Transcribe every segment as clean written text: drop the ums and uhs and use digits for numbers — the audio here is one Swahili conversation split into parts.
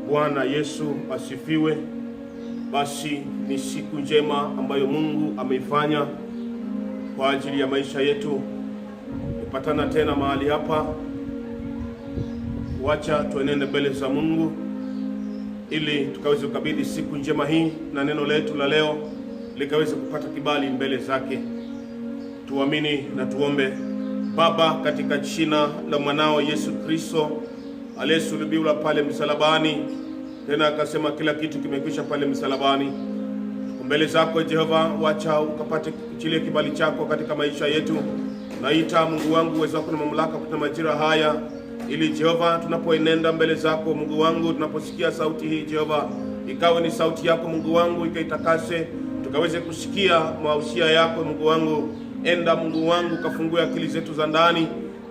Bwana Yesu asifiwe. Basi ni siku njema ambayo Mungu ameifanya kwa ajili ya maisha yetu. Tupatana tena mahali hapa. Wacha tuenende mbele za Mungu ili tukaweze kukabidhi siku njema hii na neno letu la leo likaweze kupata kibali mbele zake. Tuamini na tuombe. Baba, katika jina la mwanao Yesu Kristo aliyesulubiwa pale msalabani, tena akasema kila kitu kimekwisha pale msalabani, mbele zako Jehova, wacha ukapate kuchilia kibali chako katika maisha yetu. Naita Mungu wangu uwezo wako na mamlaka katika majira haya, ili Jehova tunapoenenda mbele zako Mungu wangu, tunaposikia sauti hii Jehova, ikawe ni sauti yako Mungu wangu, ikaitakase tukaweze kusikia mausia yako Mungu wangu. Enda Mungu wangu, kafungue akili zetu za ndani,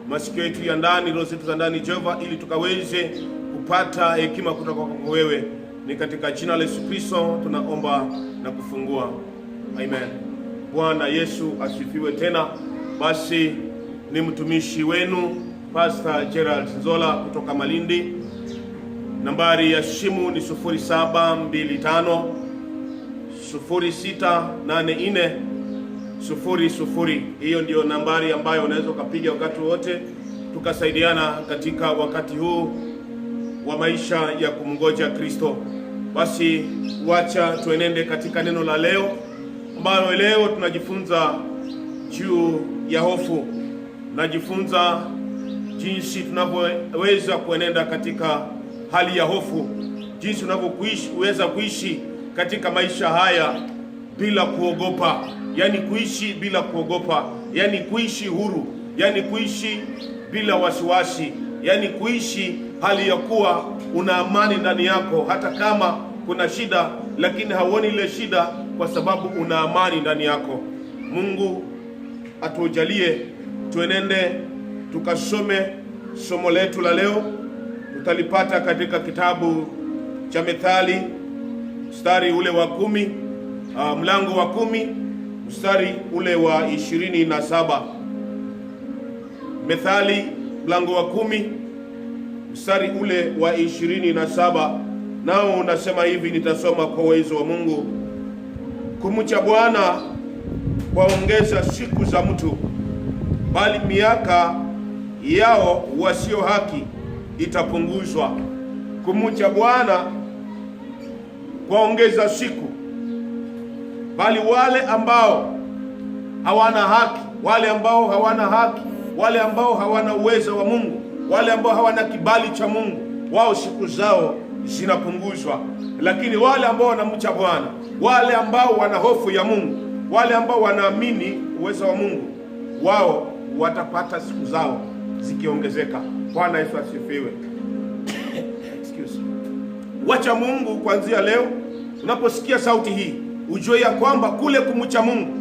masikio yetu ya ndani, roho zetu za ndani Jehova, ili tukaweze kupata hekima kutoka kwako wewe. Ni katika jina la Yesu Kristo tunaomba na kufungua, amen. Bwana Yesu asifiwe tena. Basi ni mtumishi wenu Pastor Gerald Nzola kutoka Malindi. Nambari ya simu ni 0725 0684 00. Hiyo ndio nambari ambayo unaweza ukapiga wakati wote, tukasaidiana katika wakati huu wa maisha ya kumngoja Kristo. Basi wacha tuenende katika neno la leo, ambalo leo tunajifunza juu ya hofu. Najifunza jinsi tunavyoweza kuenenda katika hali ya hofu, jinsi tunavyoweza kuishi katika maisha haya bila kuogopa, yani kuishi bila kuogopa, yani kuishi huru, yani kuishi bila wasiwasi, yani kuishi hali ya kuwa una amani ndani yako, hata kama kuna shida, lakini hauoni ile shida kwa sababu una amani ndani yako. Mungu atujalie tuenende tukasome somo letu la leo. Tutalipata katika kitabu cha Methali mstari ule wa 10, mlango wa 10 mstari ule wa 27. Methali mlango wa 10 mstari ule wa 27, nao unasema hivi, nitasoma kwa uwezo wa Mungu. Kumcha Bwana waongeza siku za mtu, bali miaka yao wasio haki itapunguzwa. Kumcha Bwana waongeza siku, bali wale ambao hawana haki, wale ambao hawana haki, wale ambao hawana uwezo wa Mungu, wale ambao hawana kibali cha Mungu, wao siku zao zinapunguzwa. Lakini wale ambao wanamcha Bwana, wale ambao wana hofu ya Mungu, wale ambao wanaamini uwezo wa Mungu, wao watapata siku zao zikiongezeka. Bwana Yesu asifiwe. Excuse me. Wacha Mungu kuanzia leo, unaposikia sauti hii, ujue ya kwamba kule kumcha Mungu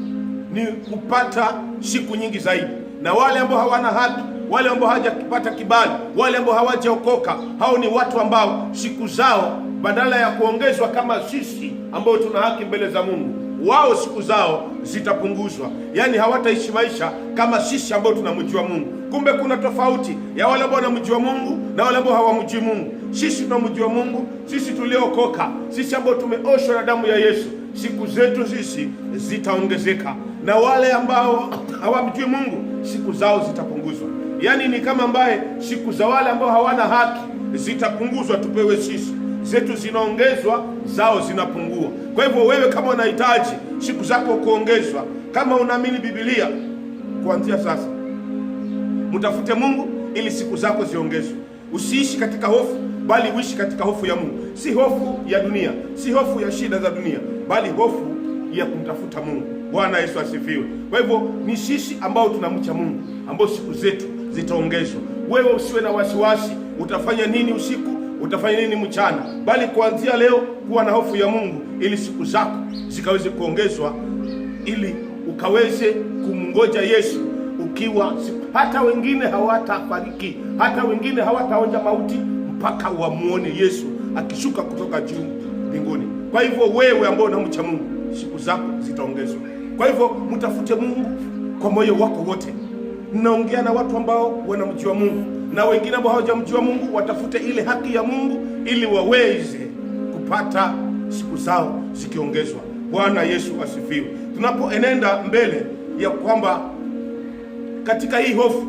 ni kupata siku nyingi zaidi. Na wale ambao hawana haki, wale ambao hawajapata kibali, wale ambao hawajaokoka, hao ni watu ambao siku zao badala ya kuongezwa kama sisi ambao tuna haki mbele za Mungu, wao siku zao zitapunguzwa. Yani hawataishi maisha kama sisi ambao tunamjua Mungu. Kumbe kuna tofauti ya wale ambao wanamjua Mungu na wale ambao hawamjui Mungu. Sisi tunamjua Mungu, sisi tuliokoka, sisi ambao tumeoshwa na damu ya Yesu, siku zetu sisi zitaongezeka. Na wale ambao hawamjui Mungu, siku zao zitapunguzwa. Yani ni kama ambaye siku za wale ambao hawana haki zitapunguzwa, tupewe sisi. Zetu zinaongezwa, zao zinapungua. Kwa hivyo wewe kama unahitaji siku zako kuongezwa, kama unaamini Biblia, kuanzia sasa mtafute Mungu ili siku zako ziongezwe. Usiishi katika hofu, bali uishi katika hofu ya Mungu. Si hofu ya dunia, si hofu ya shida za dunia, bali hofu ya kumtafuta Mungu. Bwana Yesu asifiwe. Kwa hivyo ni sisi ambao tunamcha Mungu ambao siku zetu zitaongezwa. Wewe usiwe na wasiwasi utafanya nini usiku, utafanya nini mchana, bali kuanzia leo kuwa na hofu ya Mungu ili siku zako zikaweze kuongezwa, ili ukaweze kumngoja Yesu ukiwa hata wengine hawatafariki, hata wengine hawataonja mauti mpaka wamuone Yesu akishuka kutoka juu mbinguni. Kwa hivyo wewe ambao unamcha Mungu, siku zako zitaongezwa. Kwa hivyo mtafute Mungu kwa moyo wako wote. Ninaongea na watu ambao wanamjua Mungu, na wengine ambao hawajamjua Mungu watafute ile haki ya Mungu ili waweze kupata siku zao zikiongezwa. Bwana Yesu asifiwe. Tunapoenenda mbele ya kwamba katika hii hofu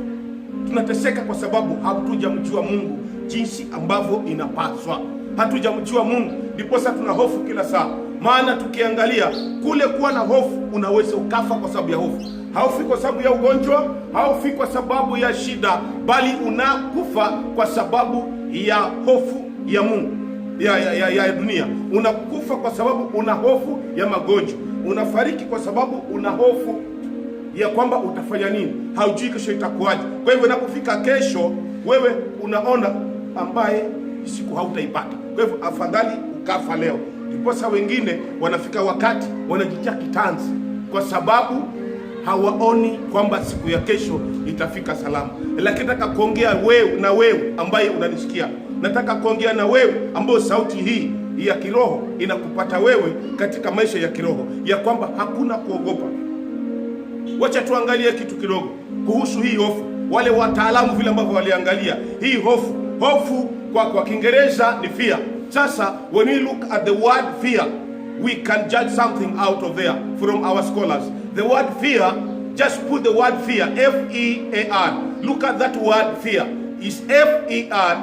tunateseka kwa sababu hatujamjua Mungu jinsi ambavyo inapaswa. Hatujamjua Mungu, ndipo sasa tuna hofu kila saa. Maana tukiangalia kule kuwa na hofu, unaweza ukafa kwa sababu ya hofu. Haufi kwa sababu ya ugonjwa, haufi kwa sababu ya shida, bali unakufa kwa sababu ya hofu ya Mungu, ya dunia. Unakufa kwa sababu una hofu ya magonjwa. Unafariki kwa sababu una hofu ya kwamba utafanya nini, haujui kesho itakuwaje. Kwa hivyo inapofika kesho, wewe unaona ambaye siku hautaipata. Kwa hivyo afadhali ukafa leo. Ndiposa wengine wanafika wakati wanajitia kitanzi kwa sababu hawaoni kwamba siku ya kesho itafika salama. Lakini nataka kuongea wewe ambaye unanisikia. Nataka kuongea na wewe ambao sauti hii ya kiroho inakupata wewe katika maisha ya kiroho, ya kwamba hakuna kuogopa. Wacha tuangalie kitu kidogo kuhusu hii hofu. Wale wataalamu vile ambavyo waliangalia hii hofu. Hofu kwa Kiingereza ni fear. Sasa when we look at the word fear, we can judge something out of there from our scholars. The word fear, just put the word fear, F-E-A-R. Look at that word fear. Is F-E-R.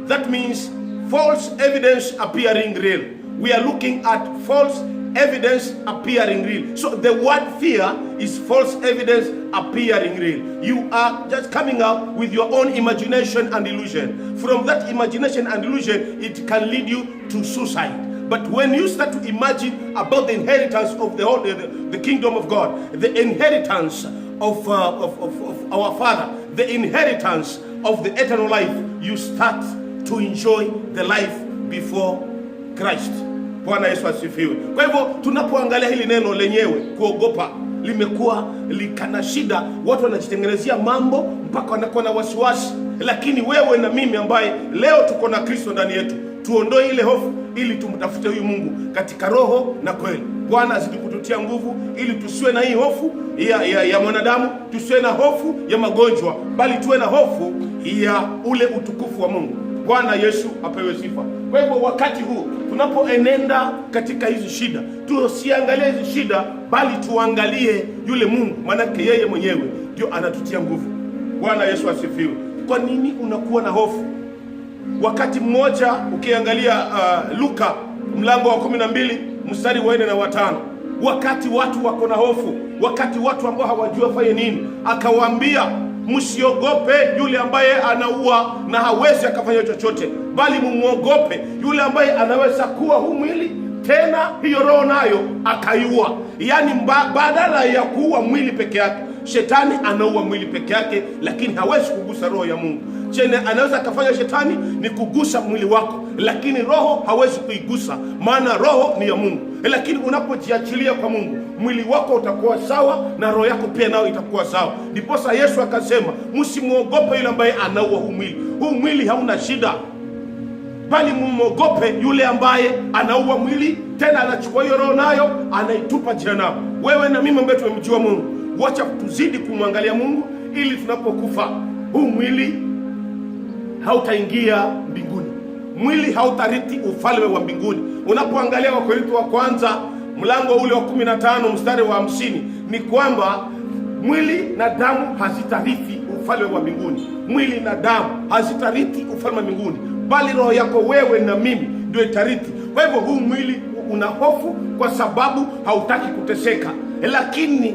That means false evidence appearing real. We are looking at false evidence appearing real. So the word fear is false evidence appearing real. You are just coming up with your own imagination and illusion. From that imagination and illusion, it can lead you to suicide. But when you start to imagine about the inheritance of the kingdom of God, the inheritance of our Father, the inheritance of the eternal life, you start to enjoy the life before Christ. Bwana Yesu asifiwe. Kwa hivyo tunapoangalia hili neno lenyewe, kuogopa, limekuwa likana shida. Watu wanajitengenezea mambo mpaka wanakuwa na wasiwasi. Lakini wewe na mimi ambaye leo tuko na Kristo ndani yetu, tuondoe ile hofu ili tumtafute huyu Mungu katika roho na kweli. Bwana azidi kututia nguvu ili tusiwe na hii hofu ya mwanadamu, tusiwe na hofu ya magonjwa, bali tuwe na hofu ya ule utukufu wa Mungu. Bwana Yesu apewe sifa. Kwa hivyo wakati huu tunapoenenda katika hizi shida, tusiangalie hizi shida, bali tuangalie yule Mungu, maana yeye mwenyewe ndio anatutia nguvu. Bwana Yesu asifiwe. Kwa nini unakuwa na hofu? Wakati mmoja ukiangalia Luka mlango wa 12 mstari wa 4 na 5, wakati watu wako na hofu, wakati watu ambao hawajua fanye nini, akawaambia msiogope yule ambaye anaua na hawezi akafanya chochote, bali mumuogope yule ambaye anaweza kuwa huu mwili tena hiyo roho nayo akaiua. Yani badala ya kuua mwili peke yake, shetani anaua mwili peke yake, lakini hawezi kugusa roho ya Mungu. Chenye anaweza akafanya shetani ni kugusa mwili wako, lakini roho hawezi kuigusa, maana roho ni ya Mungu. Lakini unapojiachilia kwa Mungu, mwili wako utakuwa sawa na roho yako pia nayo itakuwa sawa. Ndiposa Yesu akasema, msimuogope yule ambaye anaua huu mwili. Huu mwili hauna shida, bali muogope yule ambaye anaua mwili, tena anachukua hiyo roho nayo anaitupa jehanamu. Wewe na mimi ambaye tumemjua Mungu, wacha tuzidi kumwangalia Mungu ili tunapokufa huu mwili hautaingia mbinguni. Mwili hautarithi ufalme wa mbinguni. Unapoangalia Wakorintho wa kwanza mlango ule wa 15 mstari wa 50, ni kwamba mwili na damu hazitarithi ufalme wa mbinguni. Mwili na damu hazitarithi ufalme wa mbinguni, bali roho yako wewe na mimi ndio itarithi. Kwa hivyo huu mwili una hofu kwa sababu hautaki kuteseka, lakini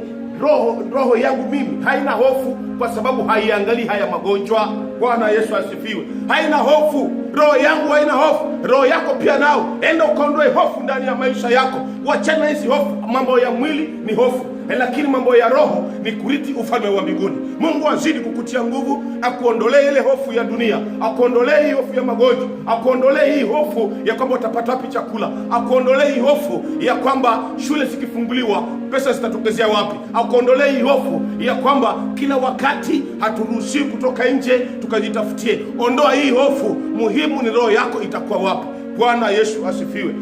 roho yangu mimi haina hofu kwa sababu haiangalii haya magonjwa. Bwana Yesu asifiwe. Haina hofu, roho yangu haina hofu. Roho yako pia nao, enda ukaondoe hofu ndani ya maisha yako. Wachana hizi hofu. Mambo ya mwili ni hofu, lakini mambo ya roho ni kurithi ufalme wa mbinguni. Mungu azidi kukutia nguvu, akuondolee ile hofu ya dunia, akuondolee hii hofu ya magonjwa, akuondolee hii hofu ya kwamba utapata wapi chakula, akuondolee hii hofu ya kwamba shule zikifunguliwa pesa zitatokezea wapi, akuondolee hii hofu ya kwamba kila wakati haturuhusi kutoka nje tukajitafutie. Ondoa hii hofu, muhimu ni roho yako itakuwa wapi. Bwana Yesu asifiwe.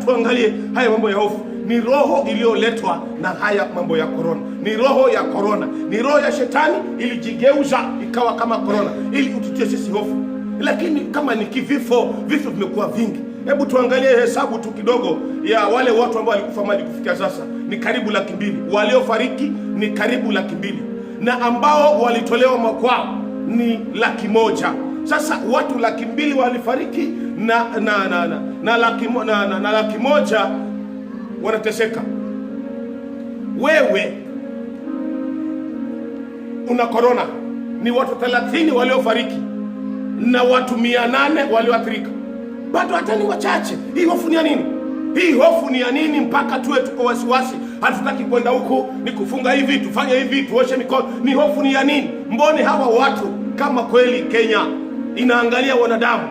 Tuangalie haya mambo ya hofu. ni roho iliyoletwa na haya mambo ya korona. Ni roho ya korona, ni roho ya shetani ilijigeuza ikawa kama korona ili ututie sisi hofu. Lakini kama ni vifo vimekuwa vingi. Hebu tuangalie hesabu tu kidogo ya wale watu ambao walikufa mali kufikia sasa ni karibu 200,000. Waliofariki ni karibu 200,000 na ambao walitolewa makwao ni 100,000. Sasa watu 200,000 walifariki na 100,000 wanateseka. Wewe una korona, ni watu 30 waliofariki na watu 800 walioathirika. Bado hata ni wachache. Hii hofu ni ya nini? Hii hofu ni ya nini mpaka tuwe tuko wasiwasi? Hatutaki kwenda huko, ni kufunga hivi, tufanye hivi, tuoshe mikono. Ni hofu ni ya nini? Mbone hawa watu, kama kweli Kenya inaangalia wanadamu,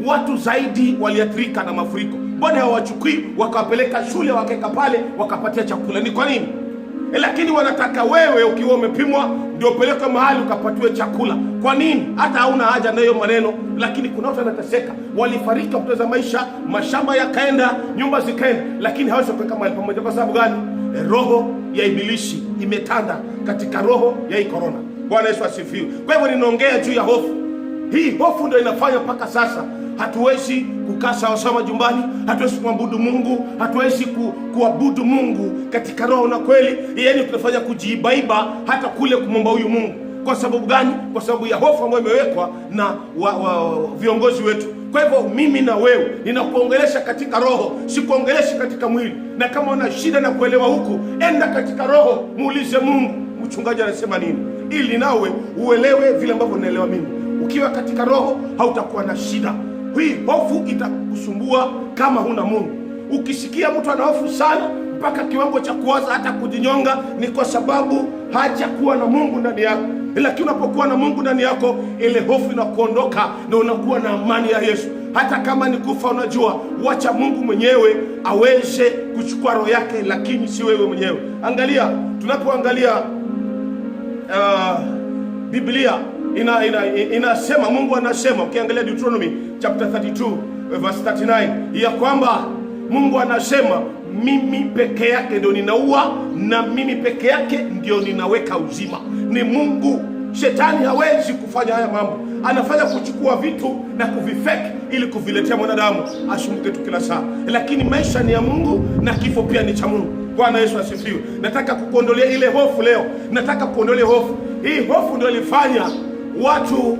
watu zaidi waliathirika na mafuriko, mbone hawachukui wakawapeleka shule, wakaweka pale, wakapatia chakula? Ni kwa nini? Lakini wanataka wewe ukiwa umepimwa ndio upelekwe mahali ukapatiwe chakula. Kwa nini? Hata hauna haja na hiyo maneno. Lakini kuna watu wanateseka, walifariki kupoteza maisha, mashamba yakaenda, nyumba zikaenda, lakini hawezi kuweka mahali pamoja. Kwa sababu gani? Roho ya ibilisi imetanda katika roho ya hii korona. Bwana Yesu asifiwe. Kwa hivyo ninaongea juu ya hofu. Hii hofu ndio inafanya mpaka sasa hatuwezi kukaa sawasawa majumbani, hatuwezi kumwabudu Mungu, hatuwezi kuabudu Mungu katika roho na kweli. Yaani tunafanya kujiibaiba hata kule kumwomba huyu Mungu. Kwa sababu gani? Kwa sababu ya hofu ambayo imewekwa na viongozi wetu. Kwa hivyo mimi na wewe ninakuongelesha katika roho, sikuongeleshi katika mwili. Na kama una shida na kuelewa huku, enda katika roho, muulize Mungu, mchungaji anasema nini, ili nawe uelewe vile ambavyo naelewa mimi. Ukiwa katika roho hautakuwa na shida. Hii hofu itakusumbua kama huna Mungu. Ukisikia mtu ana hofu sana mpaka kiwango cha kuwaza hata kujinyonga, ni kwa sababu hajakuwa na Mungu ndani yako. Lakini unapokuwa na Mungu ndani yako, ile hofu inakuondoka na unakuwa na amani ya Yesu. Hata kama ni kufa, unajua wacha Mungu mwenyewe aweze kuchukua roho yake, lakini si wewe mwenyewe. Angalia, tunapoangalia Biblia inasema, Mungu anasema, ukiangalia Deuteronomy chapter 32 verse 39, ya kwamba Mungu anasema mimi peke yake ndio ninaua na mimi peke yake ndio ninaweka uzima. Ni Mungu. Shetani hawezi kufanya haya mambo. Anafanya kuchukua vitu na kuvifake ili kuviletea mwanadamu asumbuke tu kila saa. Lakini maisha ni ya Mungu na kifo pia ni cha Mungu. Bwana Yesu asifiwe. Nataka kukuondolea ile hofu leo. Nataka kuondolea hofu. Hii hofu ndio ilifanya watu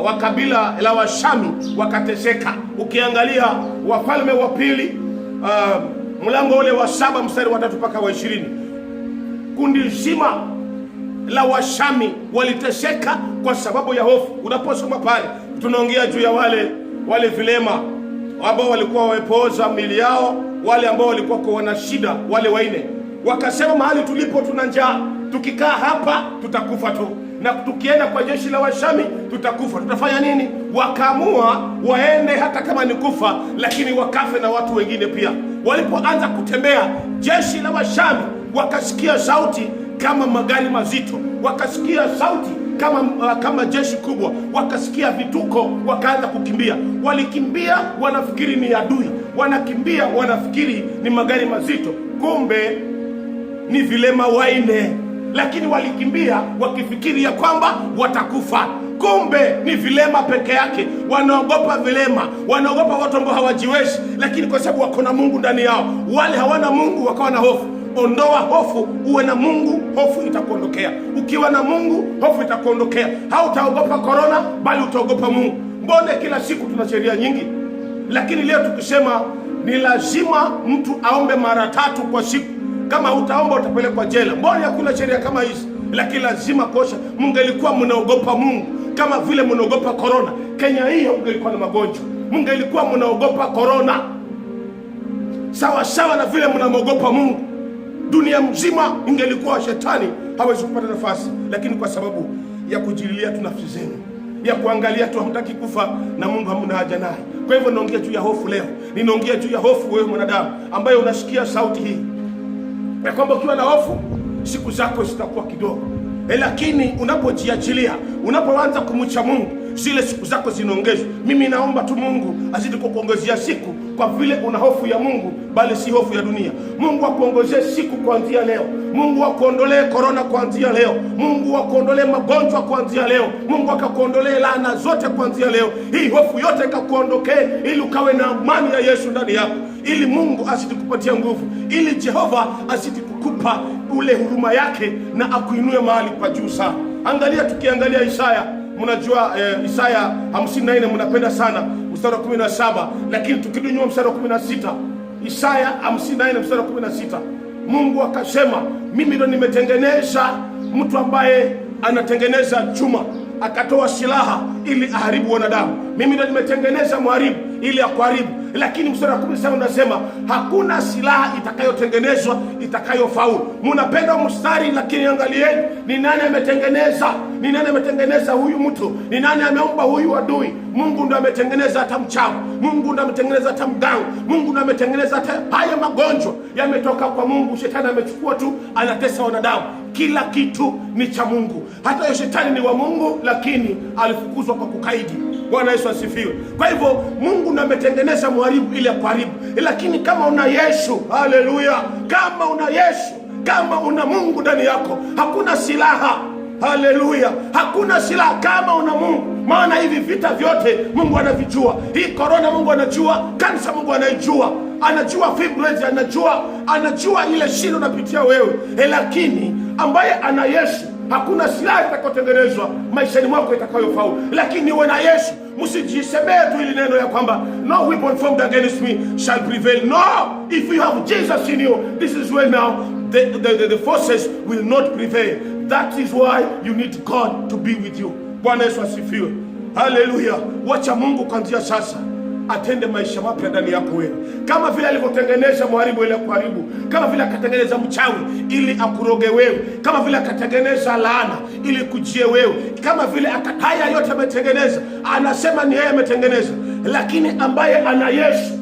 wa kabila la Washami wakateseka. Ukiangalia Wafalme wa Pili mlango ule wa 7 mstari wa 3 mpaka wa 20, kundi zima la Washami waliteseka kwa sababu ya hofu. Unaposoma pale, tunaongea juu ya wale vilema ambao walikuwa wamepooza mili yao, wale ambao walikuwa wana shida, wale waine. Wakasema mahali tulipo tuna njaa, tukikaa hapa tutakufa tu, na tukienda kwa jeshi la Washami tutakufa. Tutafanya nini? Wakaamua waende hata kama ni kufa, lakini wakafe na watu wengine pia. Walipoanza kutembea, jeshi la Washami wakasikia sauti kama magari mazito, wakasikia sauti kama jeshi kubwa, wakasikia vituko, wakaanza kukimbia. Walikimbia wanafikiri ni adui, wanakimbia wanafikiri ni magari mazito, kumbe ni vilema waine. Lakini walikimbia wakifikiri ya kwamba watakufa, kumbe ni vilema peke yake. Wanaogopa vilema, wanaogopa watu ambao hawajiwezi, lakini kwa sababu wako na Mungu ndani yao. Wale hawana Mungu wakawa na hofu. Ondoa hofu, uwe na Mungu, hofu itakuondokea. Ukiwa na Mungu, hofu itakuondokea. Hautaogopa korona, bali utaogopa Mungu. Mbone kila siku tuna sheria nyingi, lakini leo tukisema ni lazima mtu aombe mara 3 kwa siku, kama utaomba utapelekwa jela. Mbona hakuna sheria kama hizi? Lakini lazima kosha. Mungelikuwa mnaogopa Mungu kama vile mnaogopa korona, Kenya hii ungelikuwa na magonjwa. Mungelikuwa mnaogopa korona sawa sawa na vile mnaogopa Mungu, dunia mzima ingelikuwa shetani hawezi kupata nafasi. Lakini kwa sababu ya kujililia tu nafsi zenu, ya kuangalia tu hamtaki kufa, na Mungu hamna haja naye. Kwa hivyo naongea juu ya hofu leo. Ninaongea juu ya hofu, wewe mwanadamu ambaye unasikia sauti hii, ya kwamba ukiwa na hofu siku zako zitakuwa kidogo. Lakini unapojiachilia, unapoanza kumcha Mungu, zile siku zako zinaongezwa. Mimi naomba tu Mungu azidi kukuongezea siku, kwa vile una hofu ya Mungu bali si hofu ya dunia. Mungu akuongezee siku kuanzia leo. Mungu akuondolee korona kuanzia leo. Mungu akuondolee magonjwa kuanzia leo. Mungu akakuondolee laana zote kuanzia leo. Hii hofu yote ikakuondokee, ili ukawe na amani ya Yesu ndani yako, ili Mungu azidi kupatia nguvu, ili Jehova azidi kukupa ule huruma yake na akuinue mahali pa juu sana. Angalia, tukiangalia Isaya, mnajua Isaya 54 mnapenda sana mstari wa 17, lakini tukirudi nyuma mstari wa 16, Isaya 54 mstari wa 16, Mungu akasema, mimi ndo nimetengeneza mtu ambaye anatengeneza chuma akatoa silaha ili aharibu wanadamu. Mimi ndo nimetengeneza mharibu ili akuharibu. Lakini mstari wa 17 unasema hakuna silaha itakayotengenezwa itakayofaulu. Mnapenda mstari, lakini angalieni ni nani ametengeneza. Ni nani ametengeneza huyu mtu? Ni nani ameumba huyu adui? Mungu ndo ametengeneza hata mchawi. Mungu ndo ametengeneza hata mganga. Mungu ndo ametengeneza hata haya magonjwa, yametoka kwa Mungu. Shetani amechukua tu, anatesa wanadamu. Kila kitu ni cha Mungu. Hata yo shetani ni wa Mungu, lakini alifukuzwa kwa kukaidi. Bwana Yesu asifiwe. Kwa hivyo Mungu ndo ametengeneza mharibu ili akuharibu. Lakini kama una Yesu, haleluya, kama una Yesu, kama una Mungu ndani yako, hakuna silaha, haleluya, hakuna silaha kama una Mungu. Maana hivi vita vyote Mungu anavijua. Hii korona Mungu anajua, kansa Mungu anaijua, anajua fibroids, anajua ile shida unapitia wewe. Lakini ambaye ana Yesu, hakuna silaha itakayotengenezwa maishani mwako itakayofaulu. Lakini uwe na Yesu. Msijisemee tu ili neno ya kwamba no weapon formed against me shall prevail. No, if you have Jesus in you, this is where now the forces will not prevail. That is why you need God to be with you. Bwana Yesu asifiwe. Haleluya. Wacha Mungu kuanzia sasa atende maisha mapya ndani yako wewe. Kama vile alivyotengeneza mharibu ili akuharibu, kama vile akatengeneza mchawi ili akuroge wewe, kama vile akatengeneza laana ili kujie wewe, kama vile haya yote ametengeneza, anasema ni yeye ametengeneza. Lakini ambaye ana Yesu,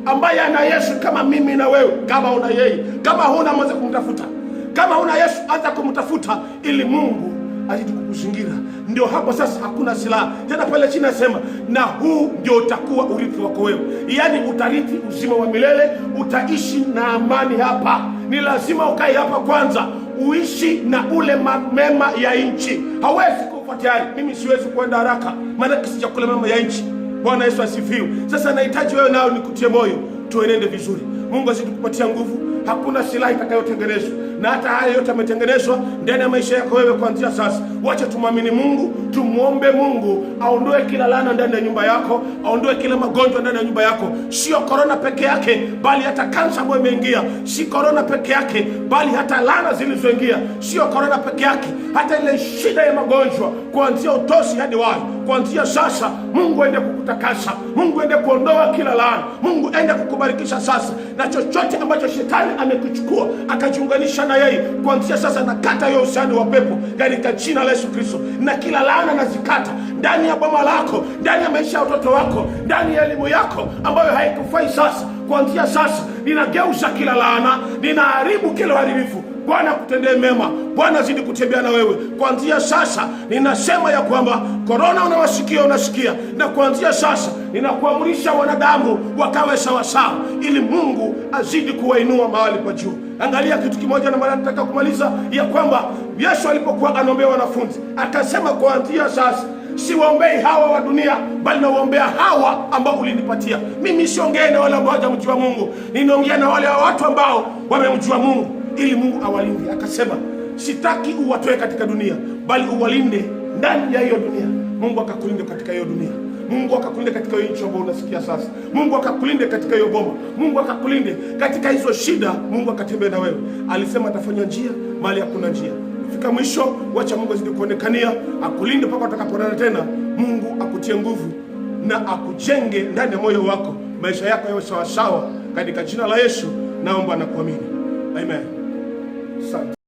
ambaye ana Yesu kama mimi na wewe, kama una yeye, kama huna mwanzo kumtafuta. Kama una Yesu, anza kumtafuta ili Mungu azidi kukuzingira. Ndio hapo sasa hakuna silaha tena. Pale chini nasema, na huu ndio utakuwa urithi wako wewe. Yaani utarithi uzima wa milele, utaishi na amani hapa. Ni lazima ukae hapa kwanza, uishi na ule mema ya nchi. Hawezi kufuatilia. Mimi siwezi kwenda haraka, maana kisija kule mema ya nchi. Bwana Yesu asifiwe. Sasa nahitaji wewe nao nikutie moyo, tuenende vizuri. Mungu azidi kupatia nguvu. Hakuna silaha itakayotengenezwa, na hata haya yote yametengenezwa ndani ya maisha yako wewe kuanzia sasa. Wacha tumwamini Mungu, tumuombe Mungu aondoe kila laana ndani ya nyumba yako, aondoe kila magonjwa ndani ya nyumba yako. Sio korona peke yake, bali hata kansa ambayo imeingia. Si korona peke yake, bali hata laana zilizoingia. Sio korona peke yake, hata ile shida ya magonjwa kuanzia utosi hadi wazi. Kuanzia sasa Mungu aende kukutakasa, Mungu aende kuondoa kila laana, Mungu aende kukubarikisha sasa. Na chochote ambacho shetani amekuchukua akajiunganisha na yeye, kuanzia sasa nakata hiyo uhusiano wa pepo katika jina la Yesu Kristo. Na kila laana nazikata ndani ya boma lako, ndani ya maisha ya watoto wako, ndani ya elimu yako ambayo haikufai sasa. Kuanzia sasa ninageuza kila laana, ninaharibu kila uharibifu. Bwana kutendee mema. Bwana zidi kutembea na wewe. Kuanzia sasa ninasema ya kwamba korona unasikia, na kuanzia sasa ninakuamrisha wanadamu wakawe sawasawa, ili Mungu azidi kuwainua mahali pa juu. Angalia kitu kimoja, na maana nataka kumaliza, ya kwamba Yesu alipokuwa anaombea wanafunzi akasema, kuanzia sasa siwaombei hawa wa dunia, bali nawaombea hawa ambao ulinipatia. Mimi siongee na wale ambao hawajamjua Mungu, ninaongea na wale watu ambao wamemjua Mungu, ili Mungu awalinde. Akasema sitaki uwatoe katika dunia, bali uwalinde ndani ya hiyo dunia. Mungu akakulinde katika hiyo dunia. Mungu akakulinde katika hiyo nchi ambayo unasikia sasa. Mungu akakulinde katika hiyo boma. Mungu akakulinde katika hizo shida. Mungu akatembea na wewe. Alisema atafanya njia mahali hakuna njia. Fika mwisho, wacha Mungu azidi kuonekania, akulinde mpaka utakapoonana tena. Mungu akutie nguvu na akujenge ndani ya moyo wako, maisha yako yawe sawa sawa, katika jina la Yesu naomba na kuamini. Amen. Asante.